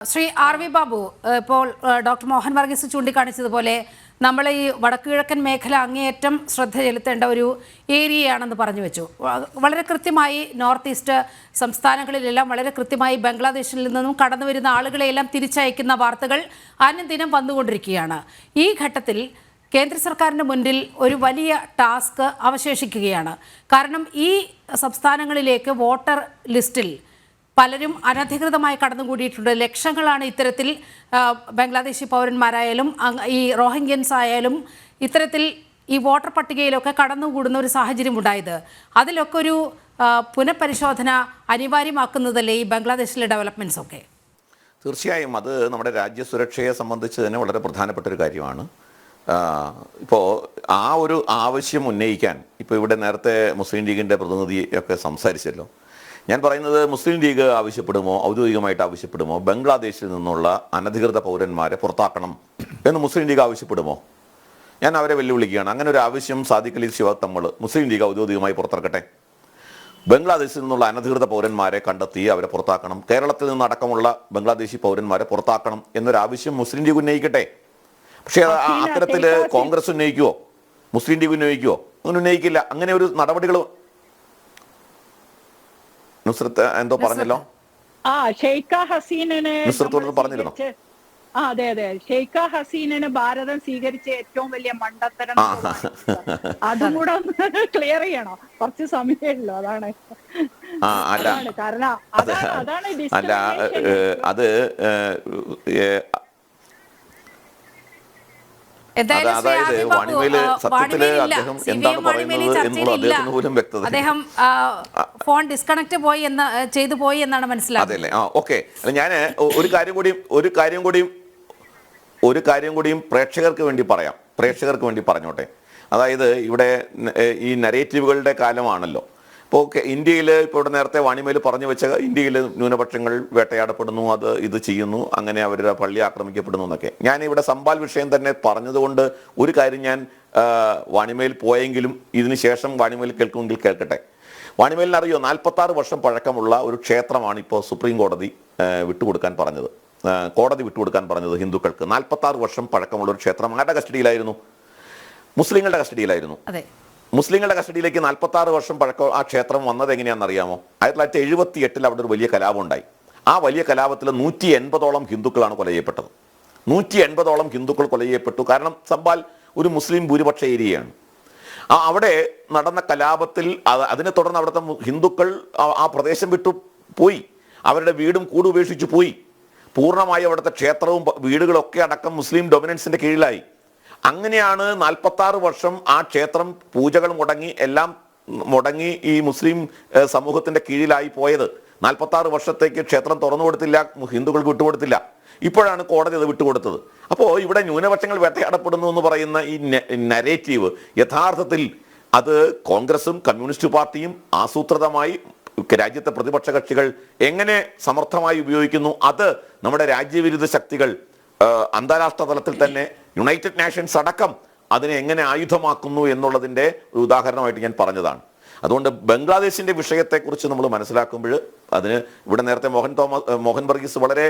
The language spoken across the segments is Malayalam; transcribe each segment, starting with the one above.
ശ്രീ ആർ വി ബാബു, ഇപ്പോൾ ഡോക്ടർ മോഹൻ വർഗീസ് ചൂണ്ടിക്കാണിച്ചതുപോലെ നമ്മൾ ഈ വടക്കുകിഴക്കൻ മേഖല അങ്ങേയറ്റം ശ്രദ്ധ ചെലുത്തേണ്ട ഒരു ഏരിയയാണെന്ന് പറഞ്ഞു വെച്ചു. വളരെ കൃത്യമായി നോർത്ത് ഈസ്റ്റ് സംസ്ഥാനങ്ങളിലെല്ലാം വളരെ കൃത്യമായി ബംഗ്ലാദേശിൽ നിന്നും കടന്നു വരുന്ന ആളുകളെയെല്ലാം തിരിച്ചയക്കുന്ന വാർത്തകൾ അനുദിനം വന്നുകൊണ്ടിരിക്കുകയാണ്. ഈ ഘട്ടത്തിൽ കേന്ദ്ര സർക്കാരിന് മുന്നിൽ ഒരു വലിയ ടാസ്ക് അവശേഷിക്കുകയാണ്. കാരണം ഈ സംസ്ഥാനങ്ങളിലേക്ക് വോട്ടർ ലിസ്റ്റിൽ പലരും അനധികൃതമായി കടന്നുകൂടിയിട്ടുണ്ട്. ലക്ഷങ്ങളാണ് ഇത്തരത്തിൽ ബംഗ്ലാദേശി പൗരന്മാരായാലും ഈ റോഹിംഗ്യൻസ് ആയാലും ഇത്തരത്തിൽ ഈ വോട്ടർ പട്ടികയിലൊക്കെ കടന്നുകൂടുന്ന ഒരു സാഹചര്യം ഉണ്ടായത്. അതിലൊക്കെ ഒരു പുനഃപരിശോധന അനിവാര്യമാക്കുന്നതല്ലേ ഈ ബംഗ്ലാദേശിലെ ഡെവലപ്മെൻറ്റ്സ് ഒക്കെ? തീർച്ചയായും അത് നമ്മുടെ രാജ്യസുരക്ഷയെ സംബന്ധിച്ച് തന്നെ വളരെ പ്രധാനപ്പെട്ട ഒരു കാര്യമാണ്. ഇപ്പോൾ ആ ഒരു ആവശ്യം ഉന്നയിക്കാൻ ഇപ്പോൾ ഇവിടെ നേരത്തെ മുസ്ലിം ലീഗിൻ്റെ പ്രതിനിധിയൊക്കെ സംസാരിച്ചല്ലോ. ഞാൻ പറയുന്നത് മുസ്ലിം ലീഗ് ആവശ്യപ്പെടുമോ, ഔദ്യോഗികമായിട്ട് ആവശ്യപ്പെടുമോ ബംഗ്ലാദേശിൽ നിന്നുള്ള അനധികൃത പൗരന്മാരെ പുറത്താക്കണം എന്ന് മുസ്ലിം ലീഗ് ആവശ്യപ്പെടുമോ? ഞാൻ അവരെ വെല്ലുവിളിക്കുകയാണ്. അങ്ങനെ ഒരു ആവശ്യം സാദിഖ് അലി ശിഹാബ് തങ്ങൾ മുസ്ലിം ലീഗ് ഔദ്യോഗികമായി പുറത്തിറക്കട്ടെ. ബംഗ്ലാദേശിൽ നിന്നുള്ള അനധികൃത പൗരന്മാരെ കണ്ടെത്തി അവരെ പുറത്താക്കണം, കേരളത്തിൽ നിന്നടക്കമുള്ള ബംഗ്ലാദേശി പൗരന്മാരെ പുറത്താക്കണം എന്നൊരാവശ്യം മുസ്ലിം ലീഗ് ഉന്നയിക്കട്ടെ. പക്ഷേ അത്തരത്തിൽ കോൺഗ്രസ് ഉന്നയിക്കുമോ, മുസ്ലിം ലീഗ് ഉന്നയിക്കുമോ? അങ്ങനെ ഉന്നയിക്കില്ല. അങ്ങനെ ഒരു നടപടികൾ നുസ്രത്ത് എന്തോ പറഞ്ഞല്ലോ, പറഞ്ഞിരുന്നോ? അതെ അതെ, ഷെയ്ഖ ഹസീനന് ഭാരതം സ്വീകരിച്ച ഏറ്റവും വലിയ മണ്ടത്തരം. അതും കൂടെ ഒന്ന് ക്ലിയർ ചെയ്യണോ? കുറച്ച് സമയമുള്ളൂ, അതാണ്. കാരണം അതാണ് അത് അതായത് വാണിമേല് സത്യത്തില് അദ്ദേഹം എന്താണ് പറയുന്നത് എന്നുള്ള അദ്ദേഹത്തിന് പോലും വ്യക്തത. അദ്ദേഹം ഫോൺ ഡിസ്കണക്ട് ചെയ്തു പോയി എന്നാണ് മനസ്സിലാക്കുന്നത്. അതെ അല്ലേ? ഓക്കെ. അല്ല, ഞാൻ ഒരു കാര്യം കൂടിയും പ്രേക്ഷകർക്ക് വേണ്ടി പറഞ്ഞോട്ടെ. അതായത് ഇവിടെ ഈ നരേറ്റീവുകളുടെ കാലമാണല്ലോ. ഇപ്പോൾ ഇന്ത്യയിൽ ഇപ്പോൾ ഇവിടെ നേരത്തെ വാണിമേൽ പറഞ്ഞു വെച്ച ഇന്ത്യയിൽ ന്യൂനപക്ഷങ്ങൾ വേട്ടയാടപ്പെടുന്നു, ഇത് ചെയ്യുന്നു, അങ്ങനെ അവരുടെ പള്ളി ആക്രമിക്കപ്പെടുന്നു എന്നൊക്കെ. ഞാനിവിടെ സംബാൽ വിഷയം തന്നെ പറഞ്ഞതുകൊണ്ട് ഒരു കാര്യം ഞാൻ വാണിമേൽ പോയെങ്കിലും ഇതിന് ശേഷം വാണിമേൽ കേൾക്കുമെങ്കിൽ കേൾക്കട്ടെ. വാണിമേലിന് അറിയോ, 46 വർഷം പഴക്കമുള്ള ഒരു ക്ഷേത്രമാണ് ഇപ്പോൾ സുപ്രീം കോടതി വിട്ടുകൊടുക്കാൻ പറഞ്ഞത് ഹിന്ദുക്കൾക്ക്. 46 വർഷം പഴക്കമുള്ള ഒരു ക്ഷേത്രം ആരുടെ കസ്റ്റഡിയിലായിരുന്നു? മുസ്ലിങ്ങളുടെ കസ്റ്റഡിയിലായിരുന്നു. മുസ്ലിങ്ങളുടെ കസ്റ്റഡിയിലേക്ക് 46 വർഷം പഴക്കം ആ ക്ഷേത്രം വന്നത് എങ്ങനെയാണെന്നറിയാമോ? 1978 അവിടെ ഒരു വലിയ കലാപം ഉണ്ടായി. ആ വലിയ കലാപത്തിൽ 180ഓളം ഹിന്ദുക്കളാണ് കൊല ചെയ്യപ്പെട്ടത്. 180ഓളം ഹിന്ദുക്കൾ കൊല ചെയ്യപ്പെട്ടു. കാരണം സംബാൽ ഒരു മുസ്ലിം ഭൂരിപക്ഷ ഏരിയയാണ്. അവിടെ നടന്ന കലാപത്തിൽ അതിനെ തുടർന്ന് അവിടുത്തെ ഹിന്ദുക്കൾ ആ പ്രദേശം വിട്ടു പോയി. അവരുടെ വീടും കൂടും ഉപേക്ഷിച്ചു പോയി. പൂർണ്ണമായി അവിടുത്തെ ക്ഷേത്രവും വീടുകളൊക്കെ അടക്കം മുസ്ലിം ഡൊമിനൻസിന്റെ കീഴിലായി. അങ്ങനെയാണ് 46 വർഷം ആ ക്ഷേത്രം പൂജകൾ എല്ലാം മുടങ്ങി ഈ മുസ്ലിം സമൂഹത്തിന്റെ കീഴിലായി പോയത്. 46 വർഷത്തേക്ക് ക്ഷേത്രം തുറന്നു കൊടുത്തില്ല, ഹിന്ദുക്കൾക്ക് വിട്ടുകൊടുത്തില്ല. ഇപ്പോഴാണ് കോടതി അത് വിട്ടുകൊടുത്തത്. അപ്പോൾ ഇവിടെ ന്യൂനപക്ഷങ്ങൾ വേട്ടയാടപ്പെടുന്നു എന്ന് പറയുന്ന ഈ നരേറ്റീവ് യഥാർത്ഥത്തിൽ അത് കോൺഗ്രസും കമ്മ്യൂണിസ്റ്റ് പാർട്ടിയും ആസൂത്രിതമായി രാജ്യത്തെ പ്രതിപക്ഷ കക്ഷികൾ എങ്ങനെ സമർത്ഥമായി ഉപയോഗിക്കുന്നു, അത് നമ്മുടെ രാജ്യവിരുദ്ധ ശക്തികൾ അന്താരാഷ്ട്ര തലത്തിൽ തന്നെ യുണൈറ്റഡ് നേഷൻസ് അടക്കം അതിനെ എങ്ങനെ ആയുധമാക്കുന്നു എന്നുള്ളതിൻ്റെ ഒരു ഉദാഹരണമായിട്ട് ഞാൻ പറഞ്ഞതാണ്. അതുകൊണ്ട് ബംഗ്ലാദേശിൻ്റെ വിഷയത്തെക്കുറിച്ച് നമ്മൾ മനസ്സിലാക്കുമ്പോൾ അതിന് ഇവിടെ നേരത്തെ മോഹൻ വർഗീസ് വളരെ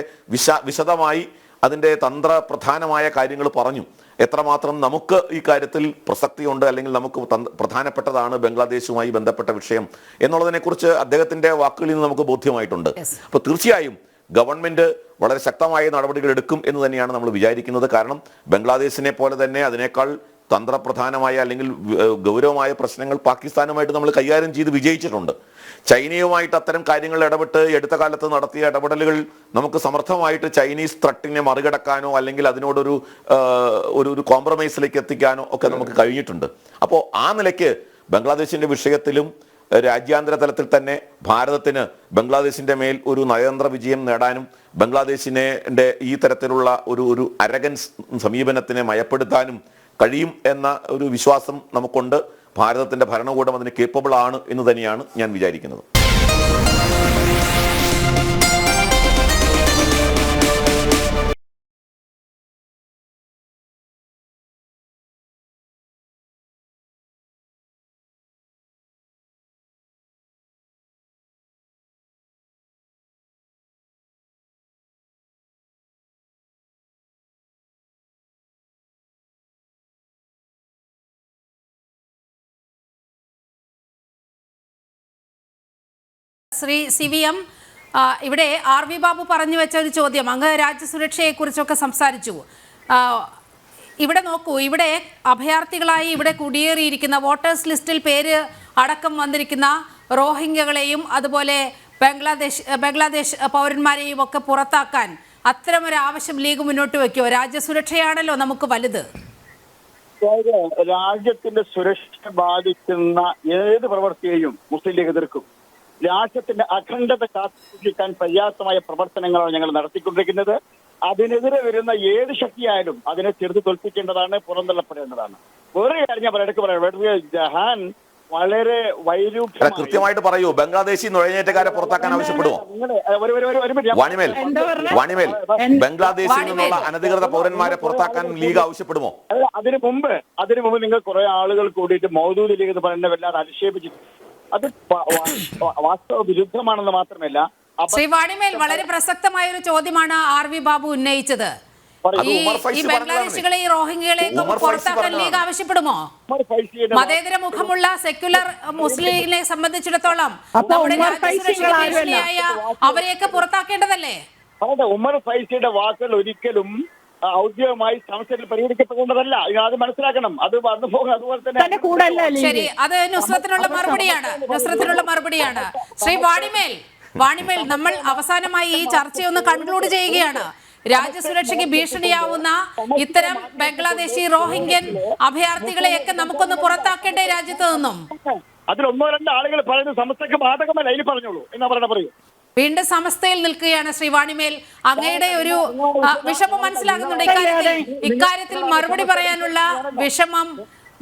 വിശദമായി അതിൻ്റെ തന്ത്രപ്രധാനമായ കാര്യങ്ങൾ പറഞ്ഞു. എത്രമാത്രം നമുക്ക് ഈ കാര്യത്തിൽ പ്രസക്തിയുണ്ട്, അല്ലെങ്കിൽ നമുക്ക് പ്രധാനപ്പെട്ടതാണ് ബംഗ്ലാദേശുമായി ബന്ധപ്പെട്ട വിഷയം എന്നുള്ളതിനെക്കുറിച്ച് അദ്ദേഹത്തിൻ്റെ വാക്കുകളിൽ നിന്ന് നമുക്ക് ബോധ്യമായിട്ടുണ്ട്. അപ്പോൾ തീർച്ചയായും ഗവൺമെൻറ് വളരെ ശക്തമായ നടപടികൾ എടുക്കും എന്ന് തന്നെയാണ് നമ്മൾ വിചാരിക്കുന്നത്. കാരണം ബംഗ്ലാദേശിനെ പോലെ തന്നെ അതിനേക്കാൾ തന്ത്രപ്രധാനമായ അല്ലെങ്കിൽ ഗൗരവമായ പ്രശ്നങ്ങൾ പാകിസ്ഥാനുമായിട്ട് നമ്മൾ കൈകാര്യം ചെയ്ത് വിജയിച്ചിട്ടുണ്ട്. ചൈനയുമായിട്ട് അത്തരം കാര്യങ്ങൾ ഇടപെട്ട് അടുത്ത കാലത്ത് നടത്തിയ ഇടപെടലുകൾ നമുക്ക് സമർത്ഥമായിട്ട് ചൈനീസ് ത്രട്ടിനെ മറികടക്കാനോ അല്ലെങ്കിൽ അതിനോടൊരു ഒരു കോംപ്രമൈസിലേക്ക് എത്തിക്കാനോ ഒക്കെ നമുക്ക് കഴിഞ്ഞിട്ടുണ്ട്. അപ്പോൾ ആ നിലയ്ക്ക് ബംഗ്ലാദേശിൻ്റെ വിഷയത്തിലും രാജ്യാന്തര തലത്തിൽ തന്നെ ഭാരതത്തിന് ബംഗ്ലാദേശിൻ്റെ മേൽ ഒരു നയതന്ത്ര വിജയം നേടാനും ബംഗ്ലാദേശിനെ ഈ തരത്തിലുള്ള ഒരു അരഗൻസ് സമീപനത്തിനെ മയപ്പെടുത്താനും കഴിയും എന്ന ഒരു വിശ്വാസം നമുക്കുണ്ട്. ഭാരതത്തിൻ്റെ ഭരണകൂടം അതിന് കേപ്പബിൾ ആണ് എന്ന് തന്നെയാണ് ഞാൻ വിചാരിക്കുന്നത്. ശ്രീ CVM, ഇവിടെ RV ബാബു പറഞ്ഞു വെച്ച ഒരു ചോദ്യം, അങ്ങ് രാജ്യസുരക്ഷയെക്കുറിച്ചൊക്കെ സംസാരിച്ചു. ഇവിടെ നോക്കൂ, ഇവിടെ അഭയാർത്ഥികളായി ഇവിടെ കുടിയേറിയിരിക്കുന്ന വോട്ടേഴ്സ് ലിസ്റ്റിൽ പേര് അടക്കം വന്നിരിക്കുന്ന റോഹിംഗ്യകളെയും അതുപോലെ ബംഗ്ലാദേശ് പൗരന്മാരെയും ഒക്കെ പുറത്താക്കാൻ അത്തരമൊരു ആവശ്യം ലീഗ് മുന്നോട്ട് വയ്ക്കുമോ? രാജ്യസുരക്ഷയാണല്ലോ നമുക്ക് വലുത്. രാജ്യത്തിന്റെ സുരക്ഷ ബാധിക്കുന്ന ഏത് പ്രവൃത്തിയെയും മുസ്ലിം ലീഗ് എതിർക്കും. രാജ്യത്തിന്റെ അഖണ്ഡത കാത്തുസൂക്ഷിക്കാൻ പര്യാപ്തമായ പ്രവർത്തനങ്ങളാണ് ഞങ്ങൾ നടത്തിക്കൊണ്ടിരിക്കുന്നത്. അതിനെതിരെ വരുന്ന ഏത് ശക്തിയായാലും അതിനെ ചെറുത് തോൽപ്പിക്കേണ്ടതാണ്, പുറന്തള്ളപ്പെടേണ്ടതാണ്. വേറെ കാര്യം ഞാൻ പറയാം, ജഹാൻ വളരെ കൃത്യമായിട്ട് പറയൂ. ബംഗ്ലാദേശി നുഴഞ്ഞേറ്റക്കാരെ പുറത്താക്കാൻ ആവശ്യപ്പെടുമോ? വാണിമേൽ, ബംഗ്ലാദേശിൽ നിന്നുള്ള അനധികൃത പൗരന്മാരെ പുറത്താക്കാൻ ലീഗ് ആവശ്യപ്പെടുമോ? അല്ല, അതിനു മുമ്പ് നിങ്ങൾ കുറെ ആളുകൾ കൂടിയിട്ട് മൗദൂദ് ലീഗ് എന്ന് പറയുന്നത് വല്ലാതെ അധിക്ഷേപിച്ചിട്ട് അത് വാസ്തവ വിരുദ്ധമാണെന്ന് മാത്രമല്ല. ശ്രീ വാണിമേൽ, വളരെ പ്രസക്തമായ ഒരു ചോദ്യമാണ് RV ബാബു ഉന്നയിച്ചത്. ഈ ബംഗ്ലാദേശികളെ, ഈ റോഹിംഗ്യകളെ പുറത്താക്കാൻ ലീഗ് ആവശ്യപ്പെടുമോ? മതേതര മുഖമുള്ള സെക്യുലർ മുസ്ലിമിനെ സംബന്ധിച്ചിടത്തോളം നമ്മുടെ രാജ്യസുരക്ഷയ്ക്ക് ഭീഷണിയായ അവരെയൊക്കെ പുറത്താക്കേണ്ടതല്ലേ? ഉമർ ഫൈസിയുടെ വാക്കുകൾ ഒരിക്കലും ഔദ്യോഗികമായി സംസദിൽ പരിഗണിക്കപ്പെടേണ്ടതല്ല. അത് മനസ്സിലാക്കണം. അത് വന്നു പോകും. അതുപോലെ തന്നെ ശരി, അത് നുസ്രത്തിനുള്ള മറുപടിയാണ്. ശ്രീ വാണിമേൽ, നമ്മൾ അവസാനമായി ഈ ചർച്ചയൊന്ന് കൺക്ലൂഡ് ചെയ്യുകയാണ്. രാജ്യസുരക്ഷയ്ക്ക് ഭീഷണിയാവുന്ന ഇത്തരം ബംഗ്ലാദേശി റോഹിംഗ്യൻ അഭയാർത്ഥികളെയൊക്കെ നമുക്കൊന്ന് പുറത്താക്കേണ്ടേ രാജ്യത്ത് നിന്നും? അതിൽ ഒന്നോ രണ്ടോ ആളുകൾ പറയുന്നത് സമസ്തക്ക് ബാധകമല്ല. ഇനി പറഞ്ഞോളൂ എന്നാ പറയൂ. വീണ്ടും സമസ്തയിൽ നിൽക്കുകയാണ് ശ്രീ വാണിമേൽ. അങ്ങയുടെ ഒരു വിഷമം മനസ്സിലാകുന്നുണ്ട്. ഇക്കാര്യത്തിൽ മറുപടി പറയാനുള്ള വിഷമം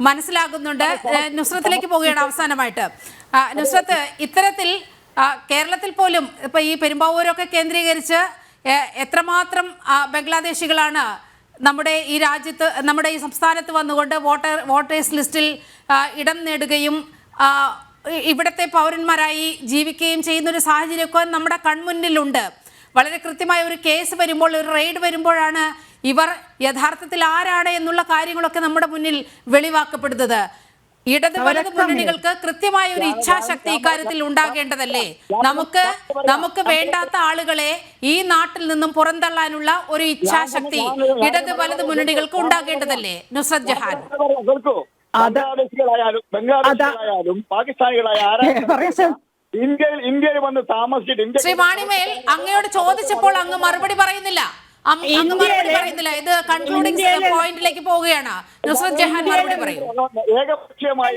മനസ്സിലാകുന്നുണ്ട്. നുസ്രത്തിലേക്ക് പോവുകയാണ് അവസാനമായിട്ട്. നുസ്രത്ത്, ഇത്തരത്തിൽ കേരളത്തിൽ പോലും ഇപ്പൊ ഈ പെരുമ്പാവൂരൊക്കെ കേന്ദ്രീകരിച്ച് എത്രമാത്രം ബംഗ്ലാദേശികളാണ് നമ്മുടെ ഈ രാജ്യത്ത്, നമ്മുടെ ഈ സംസ്ഥാനത്ത് വന്നുകൊണ്ട് വോട്ടേഴ്സ് ലിസ്റ്റിൽ ഇടം നേടുകയും ഇവിടുത്തെ പൗരന്മാരായി ജീവിക്കുകയും ചെയ്യുന്നൊരു സാഹചര്യമൊക്കെ നമ്മുടെ കൺമുന്നിലുണ്ട്. വളരെ കൃത്യമായ ഒരു കേസ് വരുമ്പോൾ, ഒരു റെയ്ഡ് വരുമ്പോഴാണ് ഇവർ യഥാർത്ഥത്തിൽ ആരാണ് എന്നുള്ള കാര്യങ്ങളൊക്കെ നമ്മുടെ മുന്നിൽ വെളിവാക്കപ്പെടുന്നത്. ഇടത് വലത് മുന്നണികൾക്ക് കൃത്യമായ ഒരു ഇച്ഛാശക്തി ഇക്കാര്യത്തിൽ ഉണ്ടാകേണ്ടതല്ലേ? നമുക്ക് വേണ്ടാത്ത ആളുകളെ ഈ നാട്ടിൽ നിന്നും പുറന്തള്ളാനുള്ള ഒരു ഇച്ഛാശക്തി ഇടത് വലത് മുന്നണികൾക്ക് ഉണ്ടാകേണ്ടതല്ലേ? നുസ്രത് ജഹാൻ, ബംഗ്ലാദേശികളായാലും പാകിസ്ഥാനികളായ ഇന്ത്യയിൽ വന്ന് താമസിച്ചിട്ട് ശ്രീ വാണിമേൽ, അങ്ങയോട് ചോദിച്ചപ്പോൾ അങ്ങ് മറുപടി പറയുന്നില്ല. ഇത് കൺക്ലൂഡിംഗ് പോയിന്റിലേക്ക് പോവുകയാണ്. നുസ്രത് ജഹാൻ മറുപടി പറയും. ഏകപക്ഷീയമായി